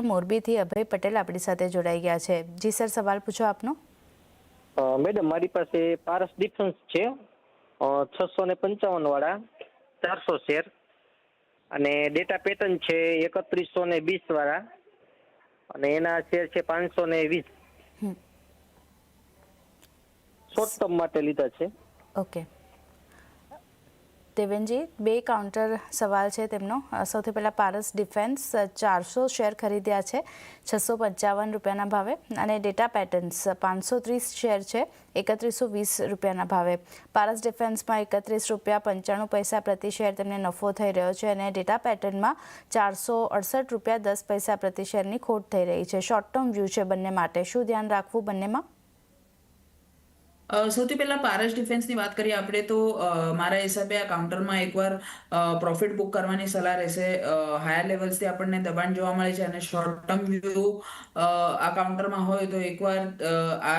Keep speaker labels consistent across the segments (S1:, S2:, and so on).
S1: મોરબીથી અભય પટેલ આપણી સાથે જોડાઈ ગયા છે। જી સર, સવાલ પૂછો આપનો।
S2: મેડમ, મારી પાસે પારસ ડિફેન્સ છે 655 વાળા 400 શેર અને ડેટા પેટર્ન છે 3120 વાળા અને એના શેર છે 520। શોર્ટ ટર્મ માટે લીધા છે।
S1: ઓકે દેવેનજી, બે કાઉન્ટર સવાલ છે તેમનો। સૌથી પહેલાં પારસ ડિફેન્સ 400 શેર ખરીદ્યા છે 655 રૂપિયાના ભાવે અને ડેટા પેટર્ન્સ 530 શેર છે 3120 રૂપિયાના ભાવે। પારસ ડિફેન્સમાં 31 રૂપિયા 95 પૈસા પ્રતિ શેર તેમને નફો થઈ રહ્યો છે અને ડેટા પેટર્નમાં 468 રૂપિયા 10 પૈસા પ્રતિ શેરની ખોટ થઈ રહી છે। શોર્ટ ટર્મ વ્યૂ છે બંને માટે, શું ધ્યાન રાખવું બંનેમાં?
S3: સૌથી પહેલા પારસ ડિફેન્સની વાત કરીએ આપણે તો મારા હિસાબે આ કાઉન્ટરમાં એકવાર પ્રોફિટ બુક કરવાની સલાહ રહેશે। હાયર લેવલ્સથી આપણને દબાણ જોવા મળે છે અને શોર્ટ ટર્મ વ્યૂ આ કાઉન્ટરમાં હોય તો એકવાર આ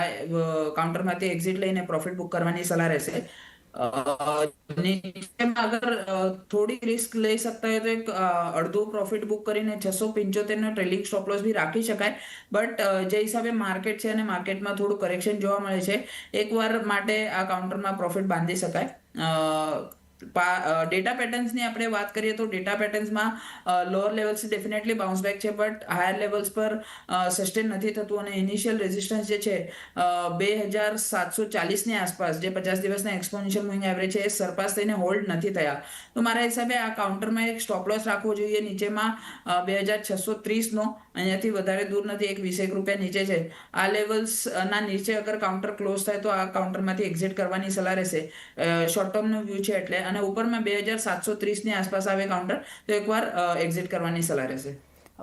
S3: કાઉન્ટરમાંથી એક્ઝિટ લઈને પ્રોફિટ બુક કરવાની સલાહ રહેશે। અગર થોડી રિસ્ક લઈ શકતા હોય તો એક અડધું પ્રોફિટ બુક કરીને 675 નો ટ્રેલિંગ સ્ટોપ લોસ બી રાખી શકાય। બટ જે હિસાબે માર્કેટ છે અને માર્કેટમાં થોડું કરેક્શન જોવા મળે છે, એકવાર માટે આ કાઉન્ટરમાં પ્રોફિટ બાંધી શકાય। ડેટા પેટર્ન્સની આપણે વાત કરીએ તો ડેટા પેટર્ન્સમાં lower levels definitely bounce back છે, બટ હાયર લેવલ્સ પર સસ્ટેન નથી થતું અને ઇનિશિયલ રેઝિસ્ટન્સ જે છે 2740ની આસપાસ, જે 50 દિવસના એક્સપોનેન્શિયલ મૂવિંગ એવરેજ છે, એ સરપાસ થઈને હોલ્ડ નથી થયા। તો મારા હિસાબે આ કાઉન્ટરમાં એક સ્ટોપ લોસ રાખવો જોઈએ નીચેમાં 2630નો। અહીંયાથી વધારે દૂર નથી, 20 રૂપિયા નીચે છે। આ લેવલ્સના નીચે અગર કાઉન્ટર ક્લોઝ થાય તો આ કાઉન્ટરમાંથી એક્ઝિટ કરવાની સલાહ રહેશે। શોર્ટ ટર્મનો વ્યૂ છે એટલે, અને ઉપરમાં 2730ની આસપાસ આવે કાઉન્ટર તો એકવાર એક્ઝિટ કરવાની સલાહ રહેશે।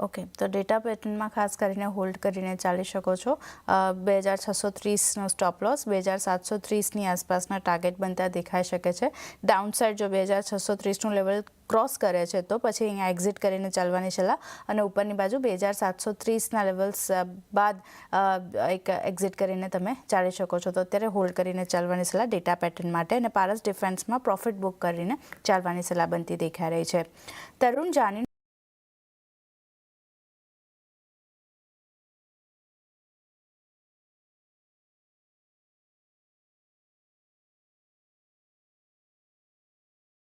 S1: ઓકે, તો ડેટા પેટર્નમાં ખાસ કરીને હોલ્ડ કરીને ચાલી શકો છો। 2630નો સ્ટોપ લોસ 2730ની આસપાસના ટાર્ગેટ બનતા દેખાઈ શકે છે। ડાઉન સાઇડ જો 2630નું લેવલ ક્રોસ કરે છે તો પછી અહીંયા એક્ઝિટ કરીને ચાલવાની સલાહ, અને ઉપરની બાજુ 2730ના લેવલ્સ બાદ એક એક્ઝિટ કરીને તમે ચાલી શકો છો। તો અત્યારે હોલ્ડ કરીને ચાલવાની સલાહ ડેટા પેટર્ન માટે, અને પારસ ડિફેન્સમાં પ્રોફિટ બુક કરીને ચાલવાની સલાહ બનતી દેખાઈ રહી છે। તરુણ, જાણી